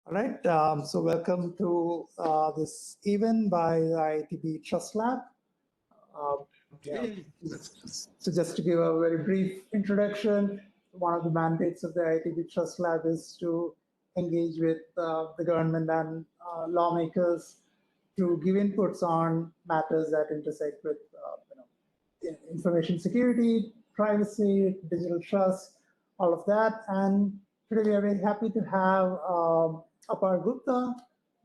All right, so welcome to this event by the IITB Trust Lab. Yeah, Okay. so just to give a very brief introduction, one of the mandates of the IITB Trust Lab is to engage with the government and lawmakers to give inputs on matters that intersect with information security, privacy, digital trust, all of that. And today we are very happy to have Apar Gupta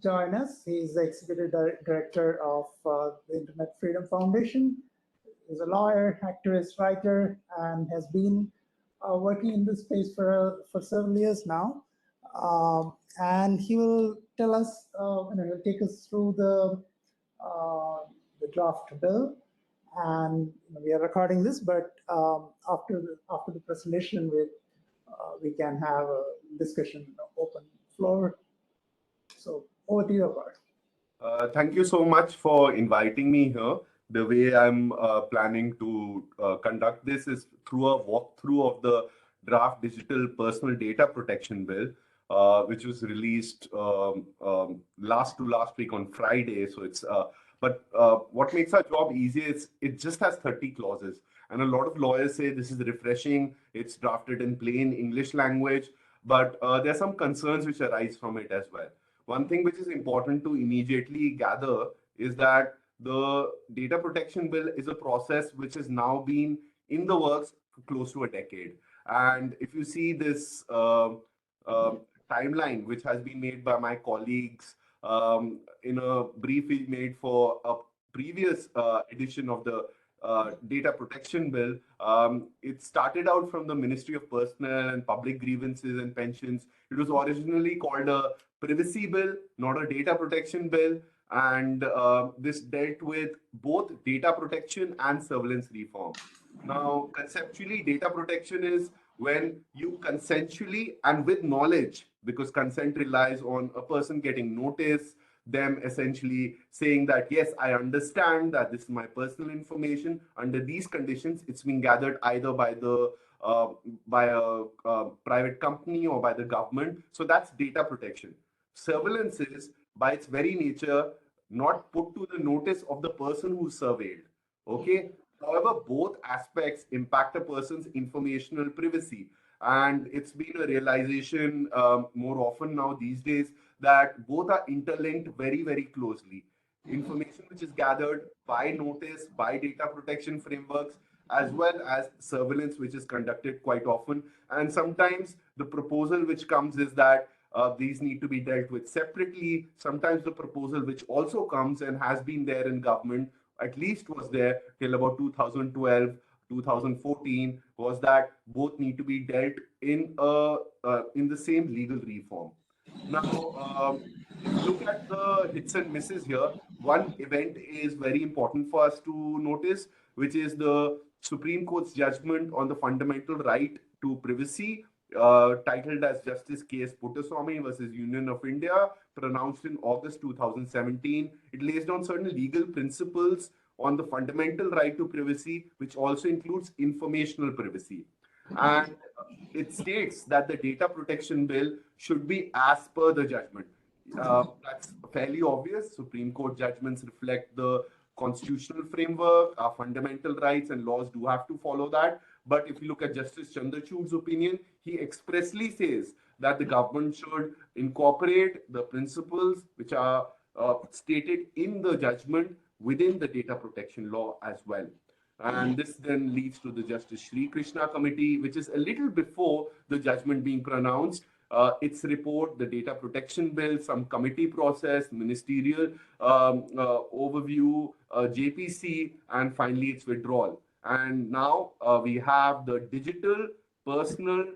join us. He's the executive director of the Internet Freedom Foundation. He's a lawyer, activist, writer, and has been working in this space for several years now. And he will tell us, he'll take us through the draft bill, and we are recording this, but after the presentation, we can have a discussion, open floor. So over to you, Apar. Thank you so much for inviting me here. The way I'm planning to conduct this is through a walkthrough of the draft Digital Personal Data Protection Bill, which was released last week on Friday. So what makes our job easier is it just has 30 clauses. And a lot of lawyers say this is refreshing. It's drafted in plain English language, but there are some concerns which arise from it as well. One thing which is important to immediately gather is that the data protection bill is a process which has now been in the works for close to a decade. And if you see this timeline, which has been made by my colleagues in a brief we made for a previous edition of the data protection bill, it started out from the Ministry of Personnel and Public Grievances and Pensions. It was originally called a privacy bill, not a data protection bill. And this dealt with both data protection and surveillance reform. Now, conceptually, data protection is when you consensually and with knowledge, because consent relies on a person getting notice, them essentially saying that, yes, I understand that this is my personal information. Under these conditions, it's being gathered either by a private company or by the government. So that's data protection. Surveillance is, by its very nature, not put to the notice of the person who's surveilled. Okay. However, both aspects impact a person's informational privacy. And it's been a realization more often now these days that both are interlinked very, very closely. Information which is gathered by notice, by data protection frameworks, as well as surveillance, which is conducted quite often. And sometimes the proposal which comes is that these need to be dealt with separately. Sometimes the proposal which also comes and has been there in government, at least was there till about 2012, 2014, was that both need to be dealt in the same legal reform. Now, if you look at the hits and misses here, one event is very important for us to notice, which is the Supreme Court's judgment on the fundamental right to privacy, titled as Justice K.S. Puttaswamy versus Union of India, pronounced in August 2017. It lays down certain legal principles on the fundamental right to privacy, which also includes informational privacy. And it states that the data protection bill should be as per the judgment. That's fairly obvious. Supreme Court judgments reflect the constitutional framework, our fundamental rights and laws do have to follow that. But if you look at Justice Chandrachud's opinion, he expressly says that the government should incorporate the principles which are stated in the judgment within the data protection law as well. And this then leads to the Justice Sri Krishna Committee, which is a little before the judgment being pronounced. Its report, the data protection bill, some committee process, ministerial overview, JPC, and finally its withdrawal. And now we have the Digital Personal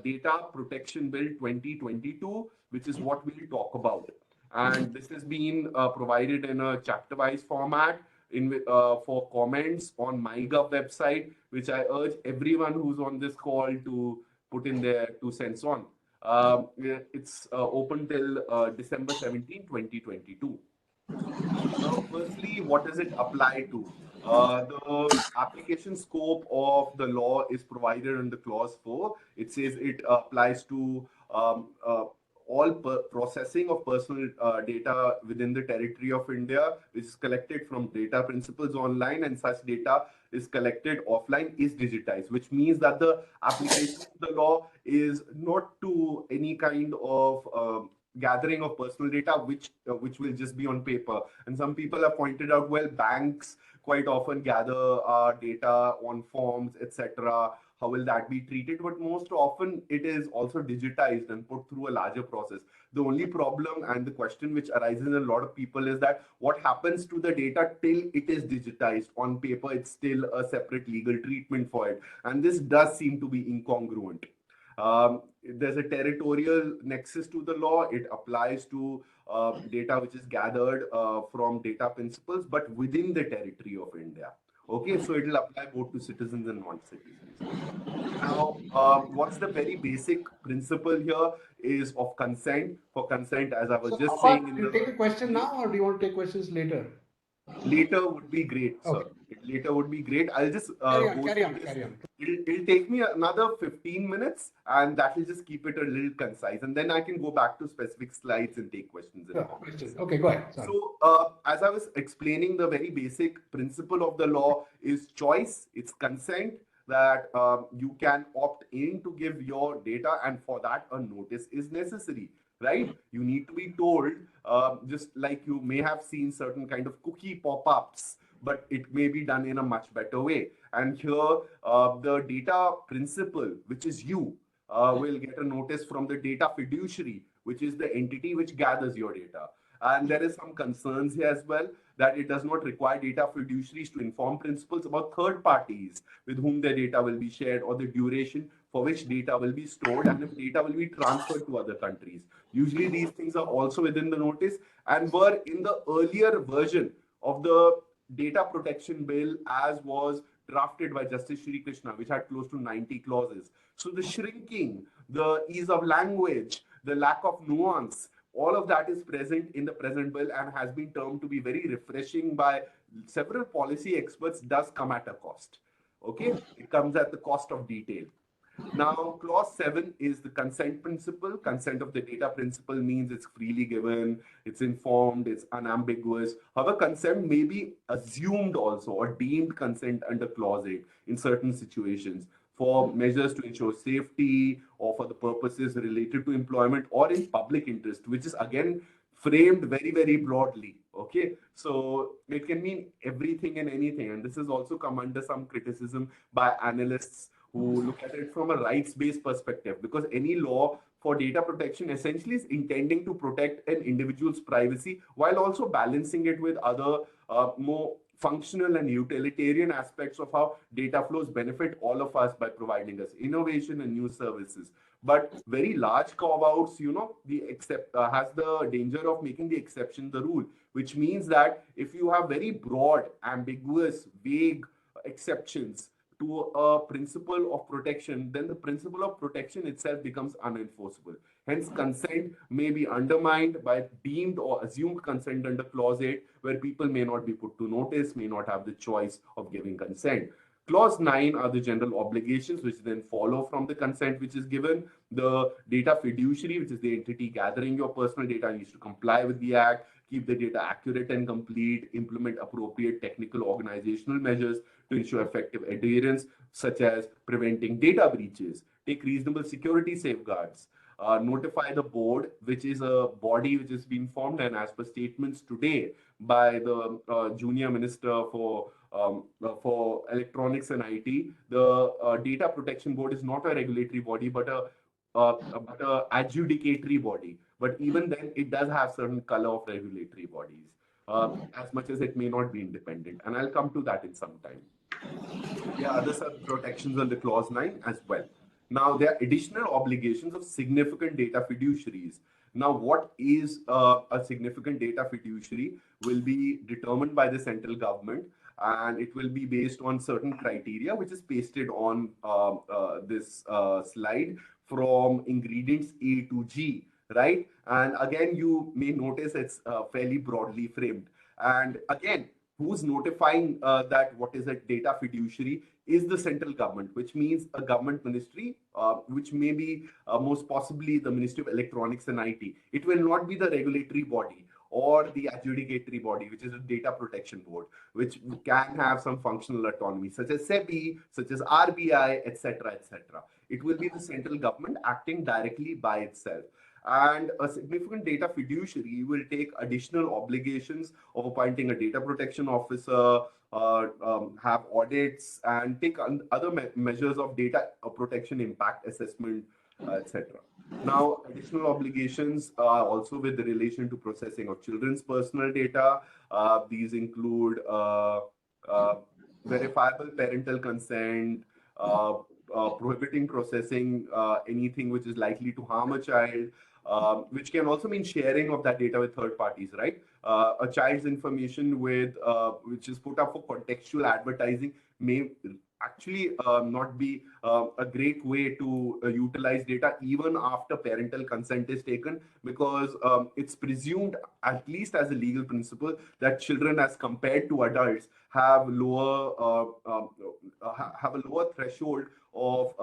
Data Protection Bill 2022, which is what we'll talk about. And this has been provided in a chapter-wise format for comments on MyGov website, which I urge everyone who's on this call to put in their 2 cents on. It's open till December 17, 2022. Now, firstly, what does it apply to? The application scope of the law is provided under clause 4. It says it applies to all all processing of personal data within the territory of India, which is collected from data principles online, and such data is collected offline, is digitized, which means that the application of the law is not to any kind of gathering of personal data, which will just be on paper. And some people have pointed out, well, banks quite often gather data on forms, etc. How will that be treated? But most often it is also digitized and put through a larger process. The only problem and the question which arises in a lot of people is that what happens to the data till it is digitized? On paper, it's still a separate legal treatment for it. And this does seem to be incongruent. There's a territorial nexus to the law. It applies to data which is gathered from data principles, but within the territory of India. Okay, so it will apply both to citizens and non-citizens. Now, what's the very basic principle here is of consent. For consent, as I was just Apar, saying, do you take a question now, or do you want to take questions later? Later would be great, sir. Okay. Later would be great. I'll just Carry on. It'll take me another 15 minutes, and that will just keep it a little concise. And then I can go back to specific slides and take questions and comments. Okay, go ahead. Sorry. So, as I was explaining, the very basic principle of the law is choice. It's consent, that you can opt in to give your data, and for that, a notice is necessary. Right? You need to be told, just like you may have seen certain kind of cookie pop-ups, but it may be done in a much better way. And here, the data principal, which is you, will get a notice from the data fiduciary, which is the entity which gathers your data. And there is some concerns here as well, that it does not require data fiduciaries to inform principals about third parties with whom their data will be shared, or the duration for which data will be stored, and if data will be transferred to other countries. Usually these things are also within the notice, and were in the earlier version of the data protection bill as was drafted by Justice Shri Krishna, which had close to 90 clauses. So the shrinking, the ease of language, the lack of nuance, all of that is present in the present bill and has been termed to be very refreshing by several policy experts. Does come at a cost. Okay, it comes at the cost of detail. Now, clause 7 is the consent principle. Consent of the data principle means it's freely given, it's informed, it's unambiguous. However, consent may be assumed also, or deemed consent under clause 8 in certain situations, for measures to ensure safety, or for the purposes related to employment, or in public interest, which is again framed very, very broadly. Okay, so it can mean everything and anything. And this has also come under some criticism by analysts who look at it from a rights-based perspective, because any law for data protection essentially is intending to protect an individual's privacy while also balancing it with other more functional and utilitarian aspects of how data flows benefit all of us by providing us innovation and new services. But very large carve-outs, has the danger of making the exception the rule, which means that if you have very broad, ambiguous, vague exceptions to a principle of protection, then the principle of protection itself becomes unenforceable. Hence, consent may be undermined by deemed or assumed consent under clause 8, where people may not be put to notice, may not have the choice of giving consent. Clause 9 are the general obligations which then follow from the consent which is given. The data fiduciary, which is the entity gathering your personal data, needs to comply with the act, keep the data accurate and complete, implement appropriate technical organizational measures to ensure effective adherence, such as preventing data breaches, take reasonable security safeguards, notify the board, which is a body which has been formed, and as per statements today by the junior minister for electronics and IT, the data protection board is not a regulatory body but a adjudicatory body. But even then, it does have certain color of regulatory bodies, as much as it may not be independent. And I'll come to that in some time. There are other protections under clause 9 as well. Now, there are additional obligations of significant data fiduciaries. Now, what is a significant data fiduciary will be determined by the central government, and it will be based on certain criteria, which is pasted on this slide from ingredients A to G, right? And again, you may notice it's fairly broadly framed. And again, who's notifying that what is a data fiduciary is the central government, which means a government ministry, which may be most possibly the Ministry of Electronics and IT. It will not be the regulatory body or the adjudicatory body, which is a data protection board, which can have some functional autonomy, such as SEBI, such as RBI, etc., etc. It will be the central government acting directly by itself. And a significant data fiduciary will take additional obligations of appointing a data protection officer, have audits, and take other measures of data protection impact assessment, etc. Now, additional obligations also with the relation to processing of children's personal data. These include verifiable parental consent, prohibiting processing anything which is likely to harm a child, which can also mean sharing of that data with third parties, right? A child's information with which is put up for contextual advertising may actually not be a great way to utilize data even after parental consent is taken, because it's presumed, at least as a legal principle, that children as compared to adults have have a lower threshold of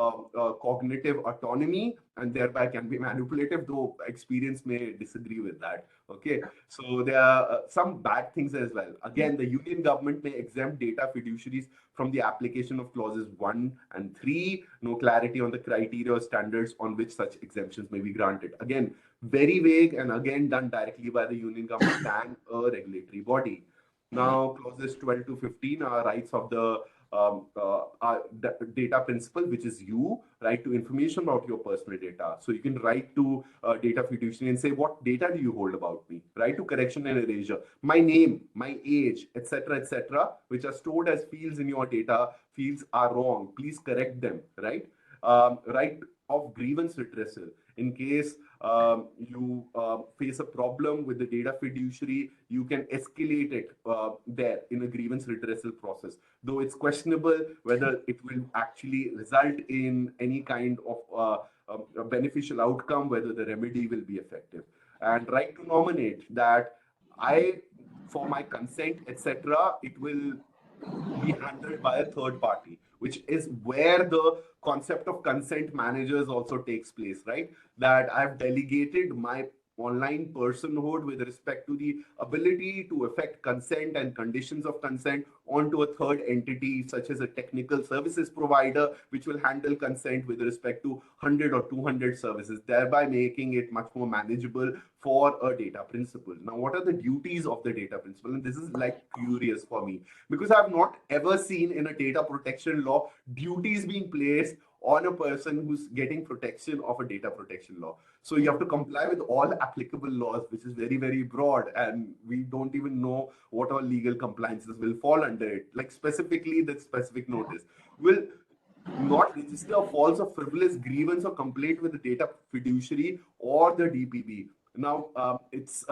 cognitive autonomy and thereby can be manipulative, though experience may disagree with that. Okay, so there are some bad things as well. Again, the union government may exempt data fiduciaries from the application of clauses 1 and 3. No clarity on the criteria or standards on which such exemptions may be granted. Again, very vague, and again done directly by the union government than a regulatory body. Now, clauses 12 to 15 are rights of the data principle, which is you, right to information about your personal data. So you can write to data fiduciary and say, what data do you hold about me? Right to correction and erasure. My name, my age, etc., which are stored as fields in your data, fields are wrong. Please correct them, right? Right of grievance redressal. In case you face a problem with the data fiduciary, you can escalate it there in a grievance redressal process, though it's questionable whether it will actually result in any kind of a beneficial outcome, whether the remedy will be effective. And right to nominate, that for my consent, etc., it will be handled by a third party, which is where the concept of consent managers also takes place, right? That I've delegated my online personhood with respect to the ability to affect consent and conditions of consent onto a third entity, such as a technical services provider, which will handle consent with respect to 100 or 200 services, thereby making it much more manageable for a data principal. Now, what are the duties of the data principal? And this is like curious for me, because I've not ever seen in a data protection law duties being placed on a person who's getting protection of a data protection law. So you have to comply with all applicable laws, which is very, very broad. And we don't even know what all legal compliances will fall under it. Like specifically, the specific notice will not register a false or frivolous grievance or complaint with the data fiduciary or the DPB. Now, it's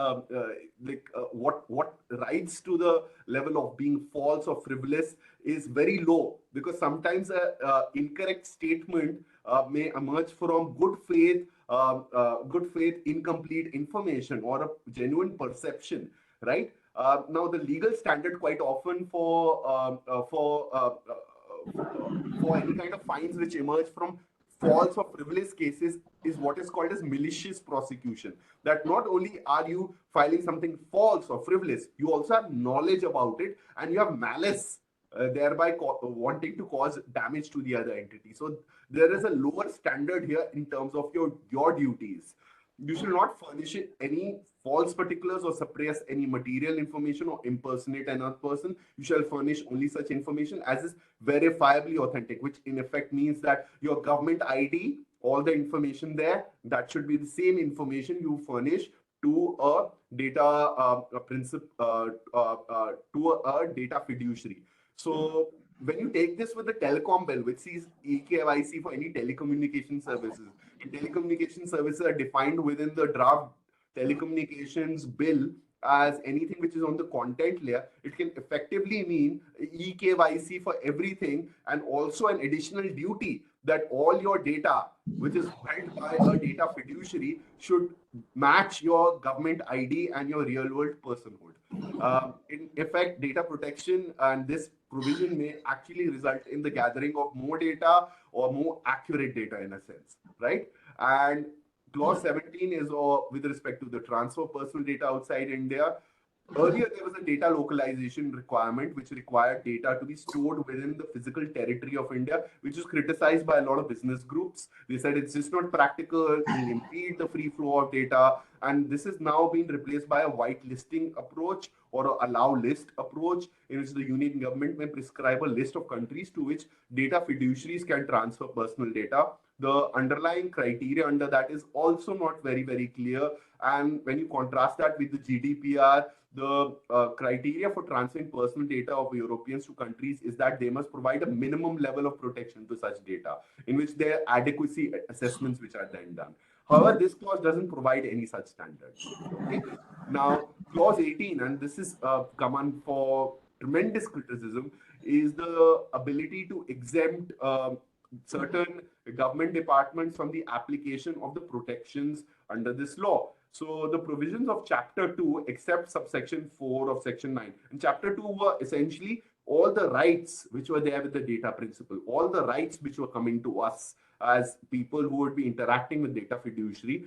what rides to the level of being false or frivolous is very low, because sometimes a incorrect statement may emerge from good faith, incomplete information or a genuine perception, right? Now, the legal standard quite often for any kind of fines which emerge from false or frivolous cases is what is called as malicious prosecution. That not only are you filing something false or frivolous, you also have knowledge about it and you have malice, thereby wanting to cause damage to the other entity. So there is a lower standard here in terms of your duties. You should not furnish any false particulars or suppress any material information or impersonate another person. You shall furnish only such information as is verifiably authentic, which in effect means that your government ID, all the information there, that should be the same information you furnish to a data data fiduciary. So when you take this with the telecom bill, which sees eKYC for any telecommunication services, and telecommunication services are defined within the draft telecommunications bill as anything which is on the content layer, it can effectively mean eKYC for everything, and also an additional duty that all your data, which is held by a data fiduciary, should match your government ID and your real world personhood. In effect, data protection and this provision may actually result in the gathering of more data or more accurate data in a sense, right? And clause 17 is with respect to the transfer of personal data outside India. Earlier, there was a data localization requirement which required data to be stored within the physical territory of India, which was criticized by a lot of business groups. They said it's just not practical, it will impede the free flow of data. And this is now being replaced by a whitelisting approach or a allow list approach, in which the union government may prescribe a list of countries to which data fiduciaries can transfer personal data. The underlying criteria under that is also not very, very clear. And when you contrast that with the GDPR, the criteria for transferring personal data of Europeans to countries is that they must provide a minimum level of protection to such data, in which there are adequacy assessments which are then done. However, this clause doesn't provide any such standards. Okay? Now, clause 18, and this is come on for tremendous criticism, is the ability to exempt certain government departments from the application of the protections under this law. So the provisions of Chapter 2, except subsection 4 of Section 9. And Chapter 2 were essentially all the rights which were there with the data principle, all the rights which were coming to us as people who would be interacting with data fiduciary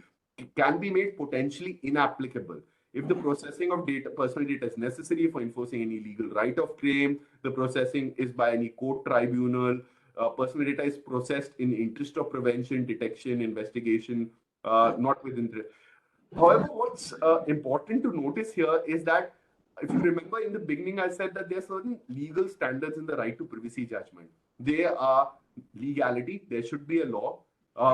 can be made potentially inapplicable. If the processing of data, personal data is necessary for enforcing any legal right of claim, the processing is by any court tribunal, personal data is processed in the interest of prevention, detection, investigation, not with interest. However, what's important to notice here is that if you remember in the beginning, I said that there are certain legal standards in the right to privacy judgment. There are legality, there should be a law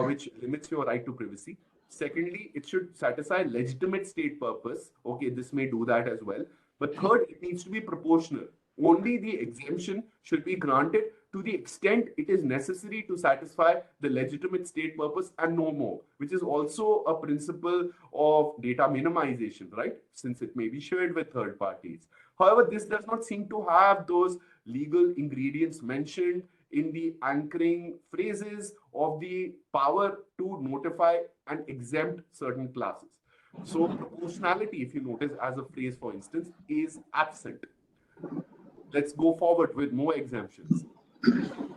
which limits your right to privacy. Secondly, it should satisfy legitimate state purpose. Okay, this may do that as well. But third, it needs to be proportional. Only the exemption should be granted to the extent it is necessary to satisfy the legitimate state purpose and no more, which is also a principle of data minimization, right? Since it may be shared with third parties. However, this does not seem to have those legal ingredients mentioned in the anchoring phrases of the power to notify and exempt certain classes. So proportionality, if you notice as a phrase, for instance, is absent. Let's go forward with more exemptions.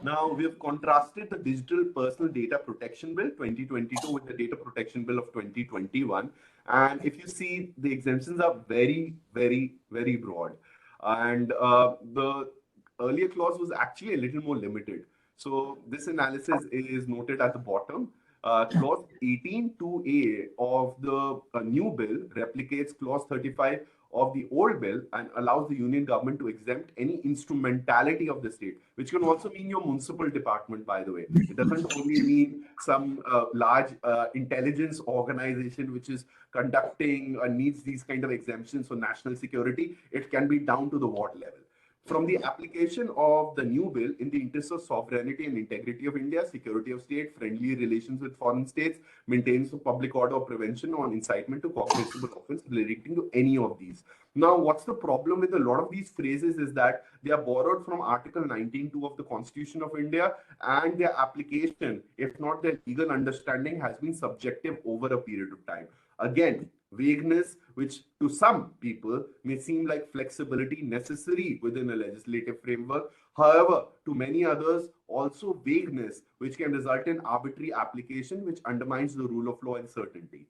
Now, we have contrasted the Digital Personal Data Protection Bill 2022 with the Data Protection Bill of 2021. And if you see, the exemptions are very, very, very broad. And the earlier clause was actually a little more limited. So this analysis is noted at the bottom. Clause 18(2)(a) of the new bill replicates clause 35 of the old bill and allows the union government to exempt any instrumentality of the state, which can also mean your municipal department, by the way. It doesn't only mean some large intelligence organization which is conducting needs these kind of exemptions for national security. It can be down to the ward level. From the application of the new bill in the interest of sovereignty and integrity of India, security of state, friendly relations with foreign states, maintenance of public order or prevention on incitement to cognizable offense relating to any of these. Now, what's the problem with a lot of these phrases is that they are borrowed from Article 19(2) of the Constitution of India, and their application, if not their legal understanding, has been subjective over a period of time. Again, vagueness, which to some people may seem like flexibility necessary within a legislative framework. However, to many others, also vagueness, which can result in arbitrary application, which undermines the rule of law and certainty.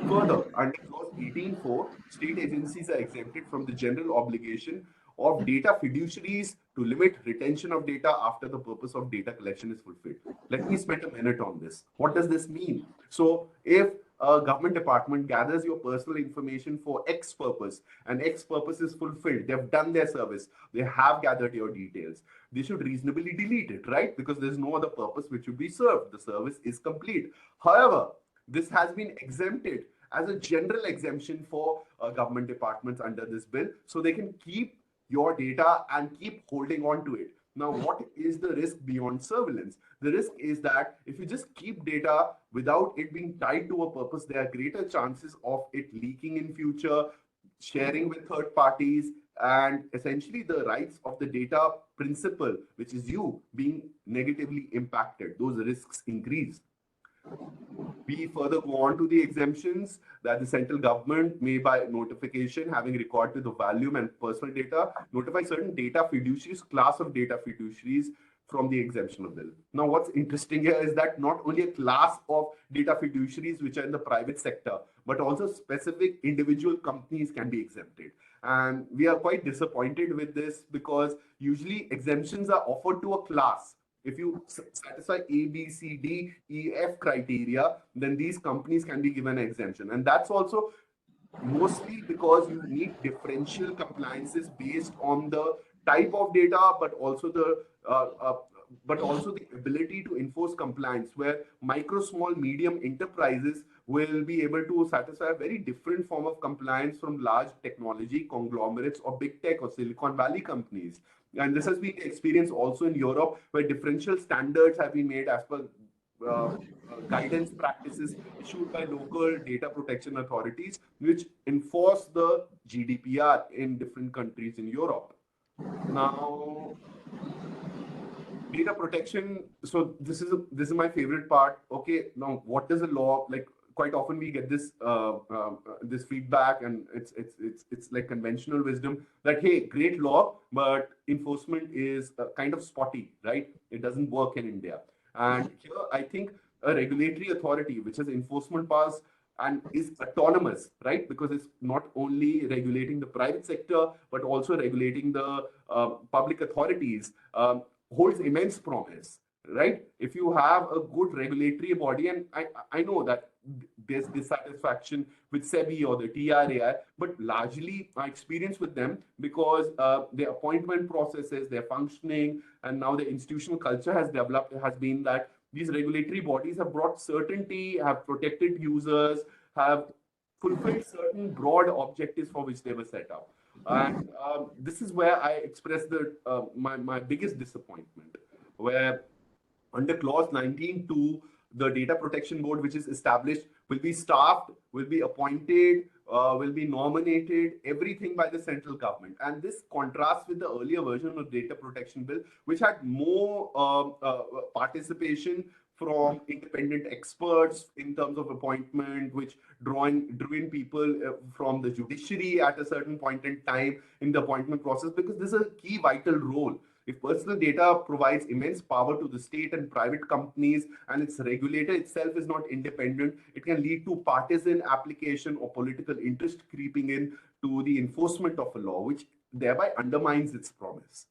Further, under clause 18(4), state agencies are exempted from the general obligation of data fiduciaries to limit retention of data after the purpose of data collection is fulfilled. Let me spend a minute on this. What does this mean? So, if a government department gathers your personal information for X purpose and X purpose is fulfilled, they've done their service, they have gathered your details, they should reasonably delete it, right? Because there's no other purpose which would be served. The service is complete. However, this has been exempted as a general exemption for government departments under this bill, so they can keep your data and keep holding on to it. Now, what is the risk beyond surveillance? The risk is that if you just keep data without it being tied to a purpose, there are greater chances of it leaking in future, sharing with third parties, and essentially the rights of the data principal, which is you, being negatively impacted. Those risks increase. We further go on to the exemptions that the central government may, by notification having regard to the volume and personal data, notify certain data fiduciaries, class of data fiduciaries from the exemption of bill. Now, what's interesting here is that not only a class of data fiduciaries which are in the private sector, but also specific individual companies can be exempted. And we are quite disappointed with this because usually exemptions are offered to a class. If you satisfy A, B, C, D, E, F criteria, then these companies can be given an exemption. And that's also mostly because you need differential compliances based on the type of data, but also the ability to enforce compliance, where micro, small, medium enterprises will be able to satisfy a very different form of compliance from large technology conglomerates or big tech or Silicon Valley companies. And this has been the experience also in Europe, where differential standards have been made as per guidance practices issued by local data protection authorities, which enforce the GDPR in different countries in Europe. Now, data protection. So this is my favorite part. Okay, now what does the law like? Quite often we get this this feedback, and it's like conventional wisdom that, hey, great law, but enforcement is kind of spotty, right? It doesn't work in India. And here I think a regulatory authority which has enforcement powers and is autonomous, right? Because it's not only regulating the private sector but also regulating the public authorities, holds immense promise, right? If you have a good regulatory body, and I know that there's dissatisfaction with SEBI or the TRAI, but largely my experience with them, because their appointment processes, their functioning, and now the institutional culture has developed, has been that these regulatory bodies have brought certainty, have protected users, have fulfilled certain broad objectives for which they were set up. And this is where I express my biggest disappointment, where under clause 19.2, the data protection board, which is established, will be staffed, will be appointed, will be nominated, everything by the central government. And this contrasts with the earlier version of data protection bill, which had more participation from independent experts in terms of appointment, which drew in people from the judiciary at a certain point in time in the appointment process, because this is a key vital role. If personal data provides immense power to the state and private companies, and its regulator itself is not independent, it can lead to partisan application or political interest creeping in to the enforcement of a law, which thereby undermines its promise.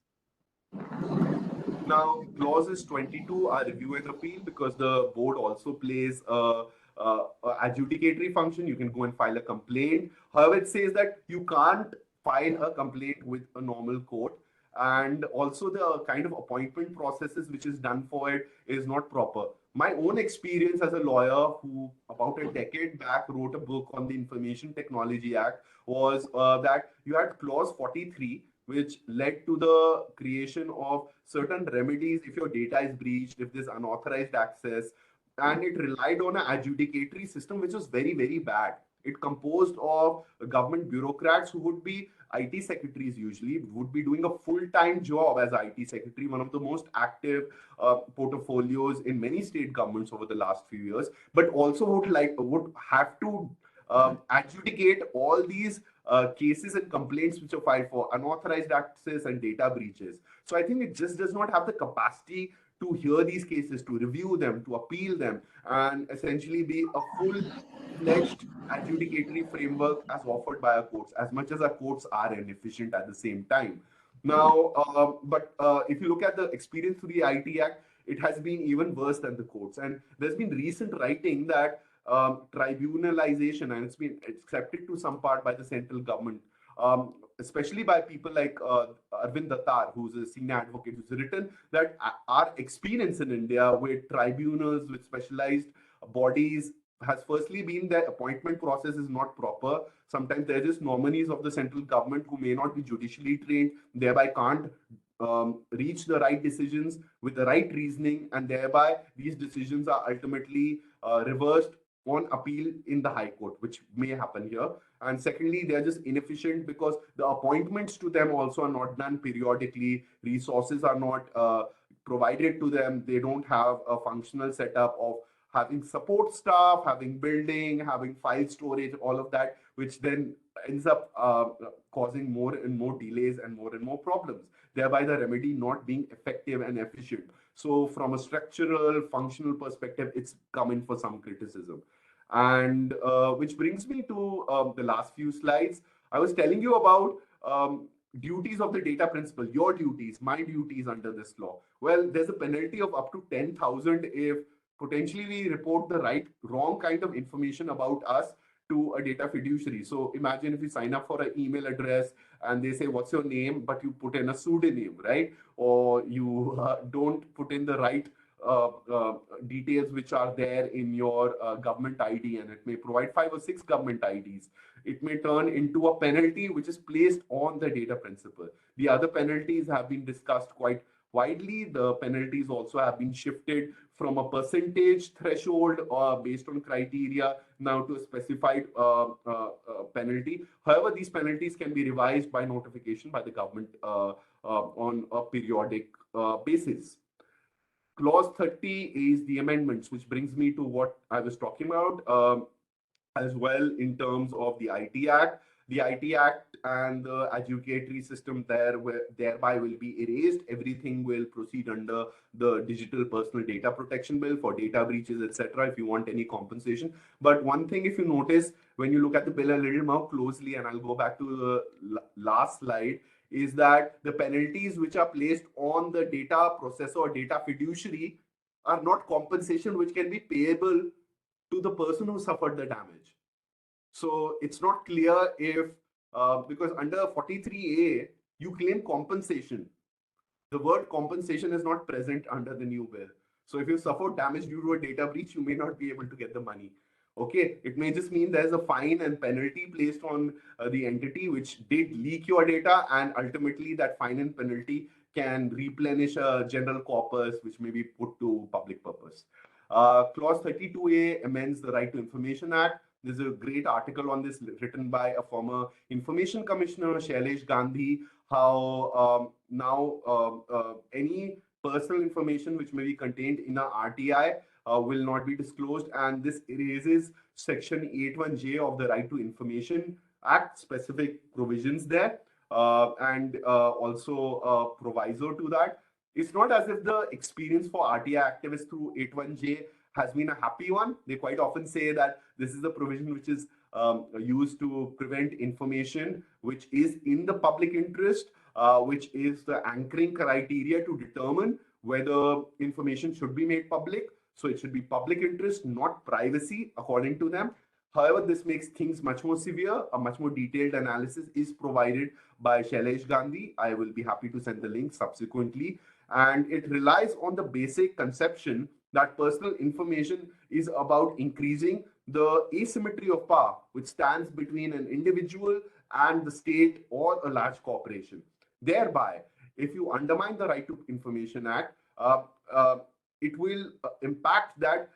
Now, clauses 22 are review and appeal, because the board also plays a adjudicatory function. You can go and file a complaint. However, it says that you can't file a complaint with a normal court. And also the kind of appointment processes which is done for it is not proper. My own experience as a lawyer who about a decade back wrote a book on the Information Technology Act was that you had clause 43, which led to the creation of certain remedies if your data is breached, if there's unauthorized access, and it relied on an adjudicatory system, which was very, very bad. It composed of government bureaucrats who would be IT secretaries, usually would be doing a full-time job as IT secretary, one of the most active portfolios in many state governments over the last few years, but also would have to adjudicate all these cases and complaints which are filed for unauthorized access and data breaches. So I think it just does not have the capacity to hear these cases, to review them, to appeal them, and essentially be a full-fledged adjudicatory framework as offered by our courts, as much as our courts are inefficient at the same time. Now, if you look at the experience through the IT Act, it has been even worse than the courts. And there's been recent writing that tribunalization, and it's been accepted to some part by the central government, especially by people like Arvind Dattar, who's a senior advocate, who's written that our experience in India with tribunals, with specialized bodies, has firstly been that appointment process is not proper. Sometimes they're just nominees of the central government who may not be judicially trained, thereby can't reach the right decisions with the right reasoning, and thereby these decisions are ultimately reversed on appeal in the High Court, which may happen here. And secondly, they're just inefficient because the appointments to them also are not done periodically. Resources are not provided to them. They don't have a functional setup of having support staff, having building, having file storage, all of that, which then ends up causing more and more delays and more problems, thereby the remedy not being effective and efficient. So from a structural, functional perspective, it's coming for some criticism. And which brings me to the last few slides. I was telling you about duties of the data principal, your duties, my duties under this law. Well, there's a penalty of up to 10,000 if potentially we report the wrong kind of information about us to a data fiduciary. So imagine if you sign up for an email address and they say, what's your name? But you put in a pseudonym, right? Or you don't put in the right details which are there in your government ID, and it may provide 5 or 6 government IDs. It may turn into a penalty which is placed on the data principal. The other penalties have been discussed quite widely. The penalties also have been shifted from a percentage threshold based on criteria now to a specified penalty. However, these penalties can be revised by notification by the government on a periodic basis. Clause 30 is the amendments, which brings me to what I was talking about as well in terms of the IT Act. The IT Act and the adjudicatory system thereby will be erased. Everything will proceed under the Digital Personal Data Protection Bill for data breaches, etc. if you want any compensation. But one thing, if you notice, when you look at the bill a little more closely, and I'll go back to the last slide, is that the penalties which are placed on the data processor or data fiduciary are not compensation which can be payable to the person who suffered the damage. So it's not clear if, because under 43A, you claim compensation. The word compensation is not present under the new bill. So if you suffer damage due to a data breach, you may not be able to get the money. Okay, it may just mean there's a fine and penalty placed on the entity which did leak your data, and ultimately that fine and penalty can replenish a general corpus which may be put to public purpose. Clause 32A amends the Right to Information Act. There's a great article on this written by a former Information Commissioner, Shailesh Gandhi, how now any personal information which may be contained in a RTI will not be disclosed, and this erases Section 81J of the Right to Information Act, specific provisions there, and also a proviso to that. It's not as if the experience for RTI activists through 81J has been a happy one. They quite often say that this is a provision which is used to prevent information which is in the public interest, which is the anchoring criteria to determine whether information should be made public. So it should be public interest, not privacy, according to them. However, this makes things much more severe. A much more detailed analysis is provided by Shailesh Gandhi. I will be happy to send the link subsequently. And it relies on the basic conception that personal information is about increasing the asymmetry of power which stands between an individual and the state or a large corporation. Thereby, if you undermine the Right to Information Act, it will impact that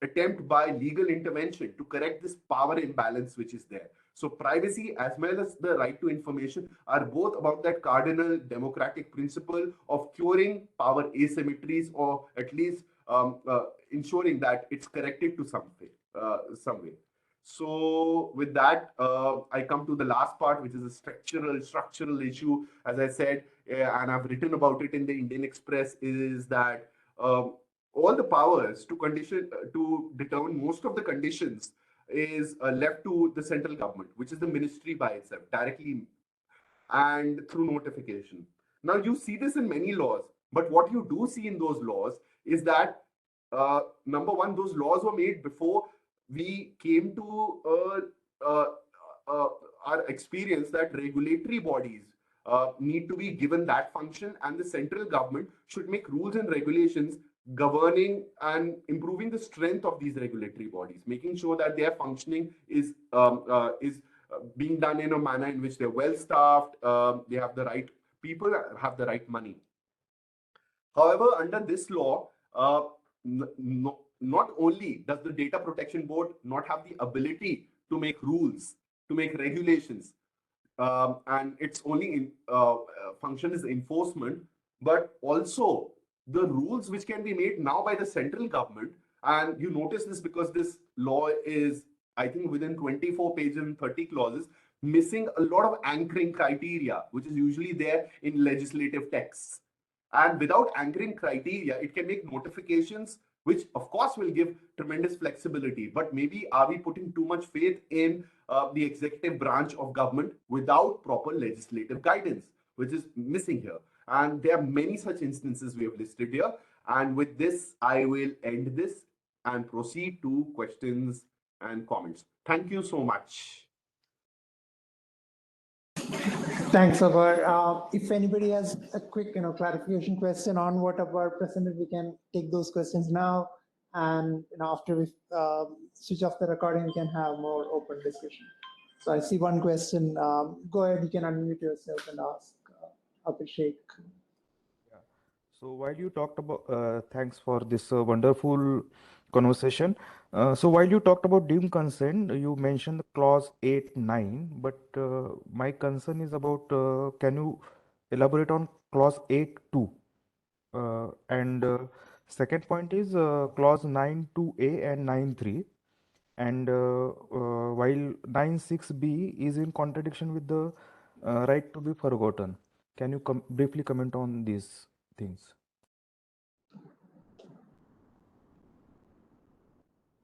attempt by legal intervention to correct this power imbalance which is there. So privacy as well as the right to information are both about that cardinal democratic principle of curing power asymmetries, or at least ensuring that it's corrected to some way. So with that, I come to the last part, which is a structural issue. As I said, and I've written about it in the Indian Express, is that all the powers to determine most of the conditions is left to the central government, which is the ministry by itself, directly and through notification. Now, you see this in many laws, but what you do see in those laws is that, number one, those laws were made before we came to our experience that regulatory bodies need to be given that function, and the central government should make rules and regulations governing and improving the strength of these regulatory bodies, making sure that their functioning is being done in a manner in which they're well staffed, they have the right people, have the right money. However, under this law, not only does the Data Protection Board not have the ability to make rules, to make regulations, and its only function is enforcement, but also the rules which can be made now by the central government. And you notice this because this law is, I think, within 24 pages and 30 clauses, missing a lot of anchoring criteria, which is usually there in legislative texts. And without anchoring criteria, it can make notifications, which of course will give tremendous flexibility. But maybe are we putting too much faith in the executive branch of government without proper legislative guidance, which is missing here? And there are many such instances we have listed here. And with this, I will end this and proceed to questions and comments. Thank you so much. Thanks, Apar. If anybody has a quick, clarification question on what Apar presented, we can take those questions now. And after we switch off the recording, we can have more open discussion. So I see one question. Go ahead, you can unmute yourself and ask Abhishek. Yeah. So while you talked about, thanks for this wonderful conversation. So while you talked about deemed consent, you mentioned clause 8, 9, but my concern is about, can you elaborate on clause 8, 2? And second point is clause 9, 2A and 9, 3. And while 9, 6B is in contradiction with the right to be forgotten. Can you briefly comment on these things?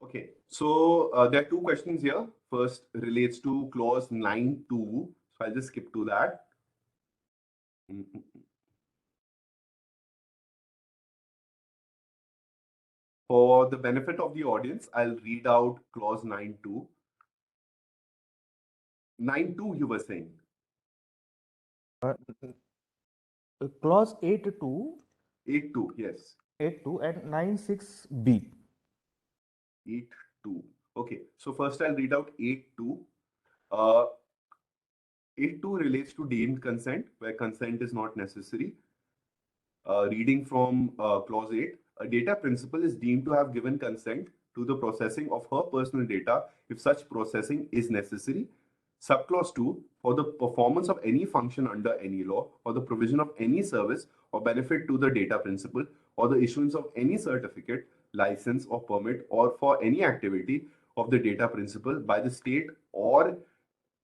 Okay, so there are two questions here. First relates to clause 9.2. So I'll just skip to that. For the benefit of the audience, I'll read out clause 9.2. 9.2 you were saying? Clause 8.2. 8.2, yes. 8.2 and 9.6b. 8.2. Okay, so first I'll read out 8.2. 8.2 relates to deemed consent, where consent is not necessary. Reading from clause 8, a data principal is deemed to have given consent to the processing of her personal data if such processing is necessary. Subclause 2, for the performance of any function under any law, or the provision of any service or benefit to the data principal, or the issuance of any certificate, license or permit, or for any activity of the data principal by the state or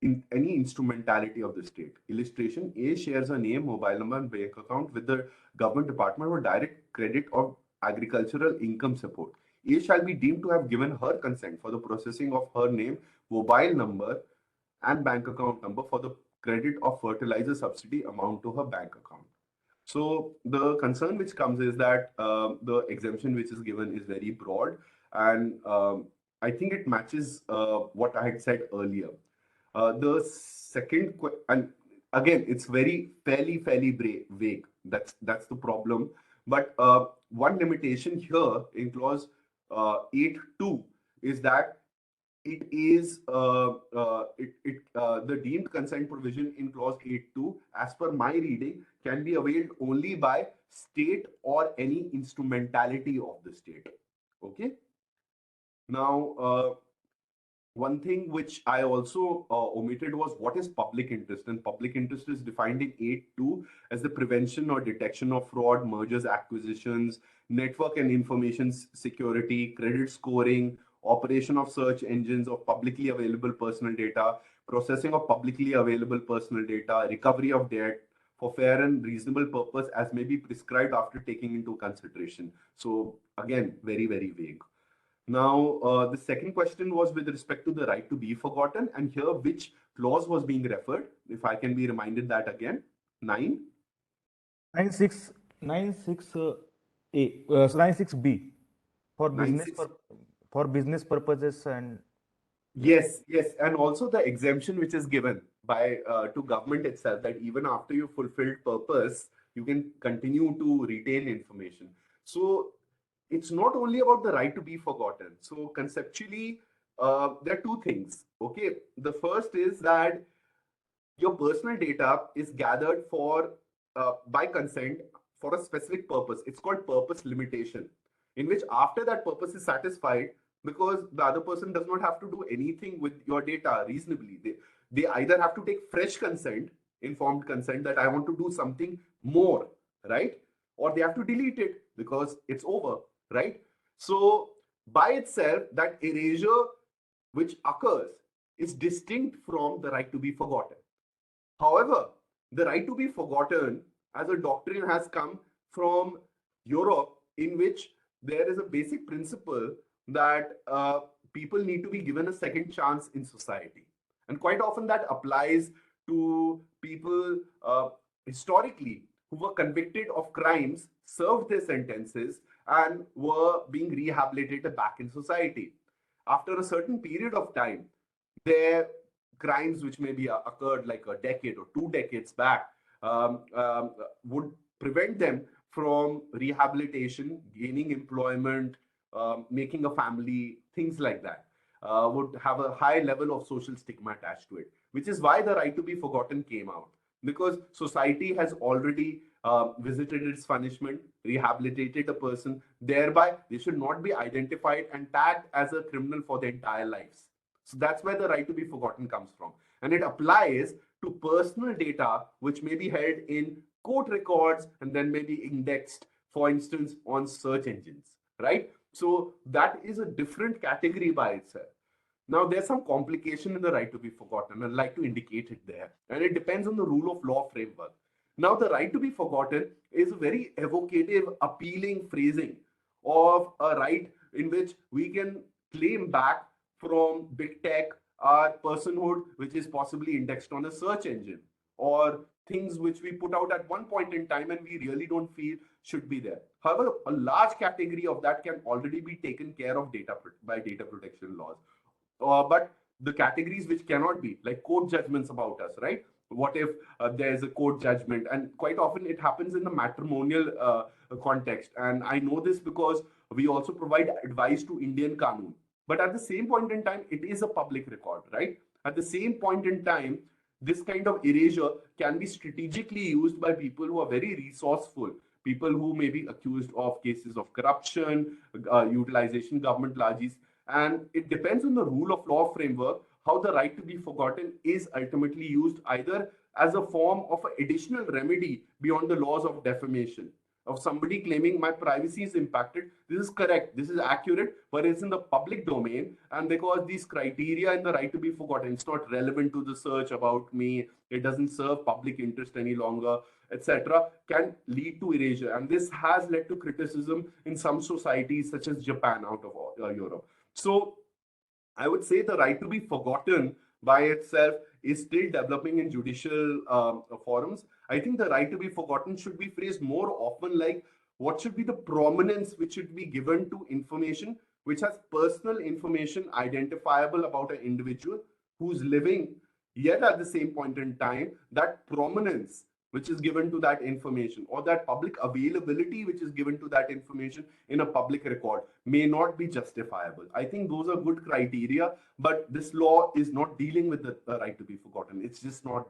in any instrumentality of the state. Illustration: A shares a name, mobile number, and bank account with the government department for direct credit of agricultural income support. A shall be deemed to have given her consent for the processing of her name, mobile number, and bank account number for the credit of fertilizer subsidy amount to her bank account. So the concern which comes is that the exemption which is given is very broad, and I think it matches what I had said earlier. The second, and again, it's fairly vague. That's the problem. But one limitation here in clause 8.2 is that it is the deemed consent provision in clause 8.2, as per my reading, can be availed only by state or any instrumentality of the state. Okay. Now, one thing which I also omitted was what is public interest. And public interest is defined in 8.2 as the prevention or detection of fraud, mergers, acquisitions, network and information security, credit scoring, operation of search engines of publicly available personal data, processing of publicly available personal data, recovery of debt for fair and reasonable purpose as may be prescribed after taking into consideration. So again, very vague. Now, the second question was with respect to the right to be forgotten, and here which clause was being referred, if I can be reminded that again. 96B for business 96. for business purposes. And Yes, and also the exemption which is given by to government itself, that even after you fulfilled purpose, you can continue to retain information. So it's not only about the right to be forgotten. So conceptually, there are two things. Okay, the first is that your personal data is gathered for by consent for a specific purpose. It's called purpose limitation. in which after that purpose is satisfied, because the other person does not have to do anything with your data reasonably. They either have to take fresh consent, informed consent that I want to do something more, right? Or they have to delete it because it's over, right? So by itself, that erasure which occurs is distinct from the right to be forgotten. However, the right to be forgotten as a doctrine has come from Europe, in which there is a basic principle that people need to be given a second chance in society. And quite often that applies to people historically who were convicted of crimes, served their sentences, and were being rehabilitated back in society. After a certain period of time, their crimes, which maybe occurred like a decade or 2 decades back, would prevent them from rehabilitation, gaining employment, making a family, things like that. Would have a high level of social stigma attached to it, which is why the right to be forgotten came out. Because society has already visited its punishment, rehabilitated a person, thereby they should not be identified and tagged as a criminal for their entire lives. So that's where the right to be forgotten comes from. And it applies to personal data, which may be held in court records and then may be indexed, for instance, on search engines, right? So that is a different category by itself. Now, there's some complication in the right to be forgotten. I'd like to indicate it there. And it depends on the rule of law framework. Now, the right to be forgotten is a very evocative, appealing phrasing of a right in which we can claim back from big tech our personhood, which is possibly indexed on a search engine, or things which we put out at one point in time and we really don't feel should be there. However, a large category of that can already be taken care of by data protection laws. But the categories which cannot be, like court judgments about us, right? What if there's a court judgment? And quite often it happens in the matrimonial context. And I know this because we also provide advice to Indian Qanun. But at the same point in time, it is a public record, right? At the same point in time, this kind of erasure can be strategically used by people who are very resourceful, people who may be accused of cases of corruption, utilization government largesse. And it depends on the rule of law framework how the right to be forgotten is ultimately used, either as a form of an additional remedy beyond the laws of defamation, of somebody claiming my privacy is impacted. This is correct, this is accurate, but it's in the public domain. And because these criteria in the right to be forgotten, it's not relevant to the search about me, it doesn't serve public interest any longer, etc., can lead to erasure. And this has led to criticism in some societies, such as Japan, out of Europe. So I would say the right to be forgotten by itself is still developing in judicial forums. I think the right to be forgotten should be phrased more often like, what should be the prominence which should be given to information which has personal information identifiable about an individual who's living, yet at the same point in time, that prominence which is given to that information, or that public availability which is given to that information in a public record, may not be justifiable. I think those are good criteria, but this law is not dealing with the right to be forgotten. It's just not there.